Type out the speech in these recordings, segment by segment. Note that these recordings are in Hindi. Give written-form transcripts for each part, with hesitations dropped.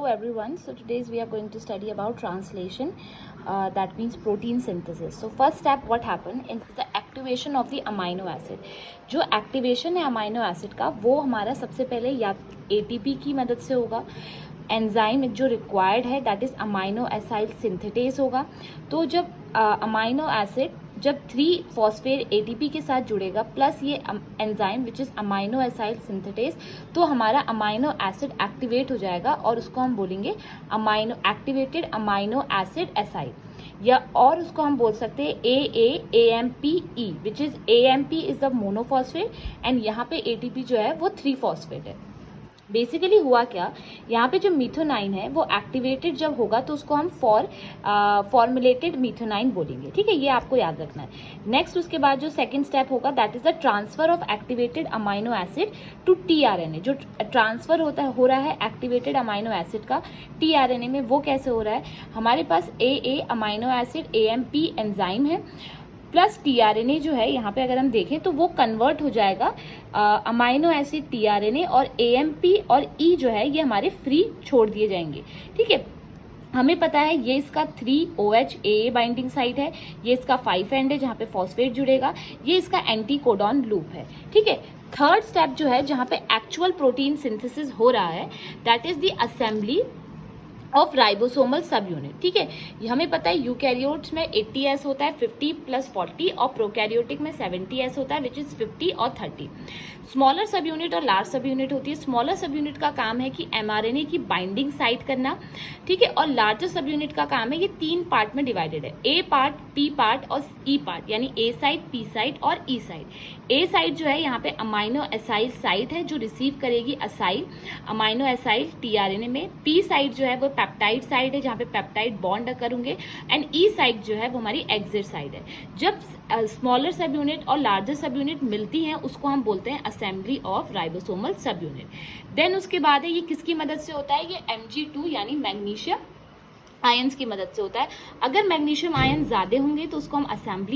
Hello everyone. So today's we are going to study about translation. That means protein synthesis. So first step what happened is the activation of the amino acid. जो activation है amino acid का वो हमारा सबसे पहले या ATP की मदद से होगा. एंजाइम जो रिक्वायर्ड है that is amino acyl synthetase होगा. तो जब अमाइनो एसिड जब 3 फॉस्फेट एटीपी के साथ जुड़ेगा प्लस ये enzyme which is amino acyl synthetase, तो हमारा अमाइनो एसिड एक्टिवेट हो जाएगा और उसको हम बोलेंगे amino activated amino acid acyl, या और उसको हम बोल सकते हैं AAAMPE which is AMP is the monophosphate and यहाँ पे ATP जो है वो 3 फॉस्फेट है. बेसिकली हुआ क्या, यहाँ पे जो मिथोनाइन है वो एक्टिवेटेड जब होगा तो उसको हम फॉर्मुलेटेड मिथोनाइन बोलेंगे. ठीक है, ये आपको याद रखना है. नेक्स्ट उसके बाद जो सेकंड स्टेप होगा that is the transfer of activated amino acid to tRNA. जो ट्रांसफर हो रहा है एक्टिवेटेड अमाइनो एसिड का टीआरएनए में, वो कैसे हो रहा है. हमारे पास AA amino acid AMP enzyme है प्लस टीआरएनए जो है यहाँ पे अगर हम देखें तो वो कन्वर्ट हो जाएगा अमाइनो एसिड टीआरएनए, और AMP और E जो है ये हमारे फ्री छोड़ दिए जाएंगे. ठीक है, हमें पता है ये इसका 3OH AA बाइंडिंग साइट है, ये इसका 5 एंड है जहाँ पे फॉस्फेट जुड़ेगा, ये इसका एंटी कोडॉन लूप है. ठीक है, थर्ड स्टेप जो है जहाँ पे एक्चुअल प्रोटीन सिंथेसिस हो रहा है that is the assembly of ribosomal सब यूनिट. ठीक है, हमें पता है यूकैरियोट्स में 80S होता है 50 + 40, और प्रोकैरियोटिक में 70S होता है विच इज 50 और 30. स्मॉलर सब यूनिट और लार्ज सब यूनिट होती है. स्मॉलर सब यूनिट का काम है कि mRNA की बाइंडिंग साइट करना. ठीक है, और लार्जर सब यूनिट का काम है, ये 3 पार्ट में डिवाइडेड है, A पार्ट, P पार्ट और E पार्ट, यानी A साइट, P साइट और E साइट. A साइट जो है यहाँ पे अमाइनो एसाइल साइट है जो रिसीव करेगी असाइल अमाइनो एसाइल टीआरएनए में. P साइट जो है वो पेप्टाइड साइट है जहाँ पे पेप्टाइड बॉन्ड अकर होंगे, एंड E साइट जो है वो हमारी एक्सिट साइट है. जब स्मॉलर सब यूनिट और लार्जर सब यूनिट मिलती हैं उसको हम बोलते हैं assembly of ribosomal subunit. Then उसके बाद है ये किसकी मदद से होता है, ये Mg2 यानी मैग्नीशियम आयंस की मदद से होता है. अगर मैग्नीशियम आयन ज्यादा होंगे तो उसको हम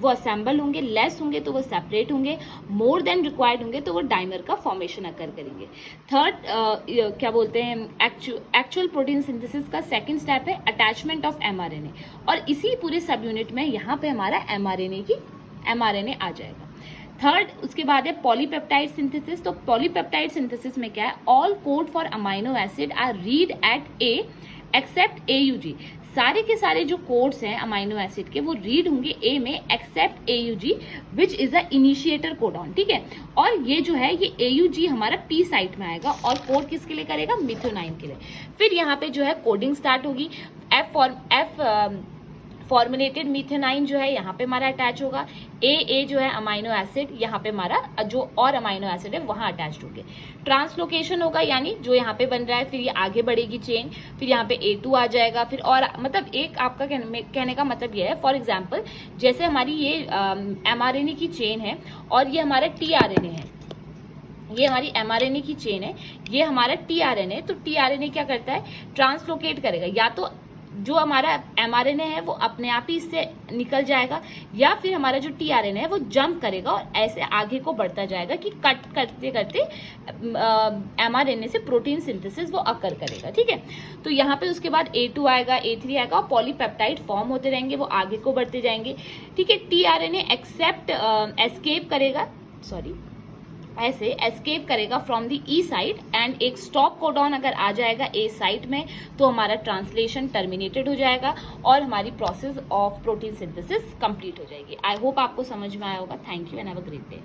वो असेंबल होंगे, लेस होंगे तो वो सेपरेट होंगे, मोर देन रिक्वायर्ड होंगे तो वो डाइमर का फॉर्मेशन अकर करेंगे. थर्ड क्या बोलते हैं, एक्चुअल प्रोटीन सिंथेसिस का सेकंड स्टेप है अटैचमेंट ऑफ mRNA, और इसी पूरे सब यूनिट में यहाँ पे हमारा mRNA आ जाएगा. थर्ड उसके बाद है पॉलीपेप्टाइड सिंथेसिस. तो पॉलीपेप्टाइड सिंथेसिस में क्या है, all code for amino acid are read at A except AUG. सारे के सारे जो कोड्स हैं अमाइनो एसिड के वो रीड होंगे A में except AUG which is a initiator codon. ठीक है, और ये जो है ये AUG हमारा P साइट में आएगा और कोड किसके लिए करेगा, मिथोनाइन के लिए. फिर यहाँ पे जो है कोडिंग स्टार्ट होगी. फॉर्मुलेटेड मिथेनाइन जो है यहाँ पे हमारा अटैच होगा. AA जो है अमाइनो एसिड यहाँ पे हमारा जो और अमाइनो एसिड है वहाँ अटैच होंगे. ट्रांसलोकेशन होगा यानी जो यहाँ पे बन रहा है फिर ये आगे बढ़ेगी चेन, फिर यहाँ पे A2 आ जाएगा, फिर और मतलब एक आपका कहने का मतलब ये है, फॉर एग्जाम्पल जैसे हमारी ये mRNA की चेन है और ये हमारा tRNA है, ये हमारी mRNA की चेन है, ये हमारा tRNA. तो tRNA क्या करता है, ट्रांसलोकेट करेगा, या तो जो हमारा mRNA है वो अपने आप ही इससे निकल जाएगा, या फिर हमारा जो tRNA है वो जंप करेगा और ऐसे आगे को बढ़ता जाएगा कि कट करते करते mRNA से प्रोटीन सिंथेसिस वो अकर करेगा. ठीक है, तो यहाँ पे उसके बाद A2 आएगा, A3 आएगा, और पॉलीपेप्टाइड फॉर्म होते रहेंगे, वो आगे को बढ़ते जाएंगे. ठीक है, tRNA ऐसे एस्केप करेगा from the E site, and एक स्टॉप कोडॉन अगर आ जाएगा A साइट में तो हमारा ट्रांसलेशन टर्मिनेटेड हो जाएगा और हमारी process of protein synthesis complete हो जाएगी. आई होप आपको समझ में आया होगा. Thank you and have a great day.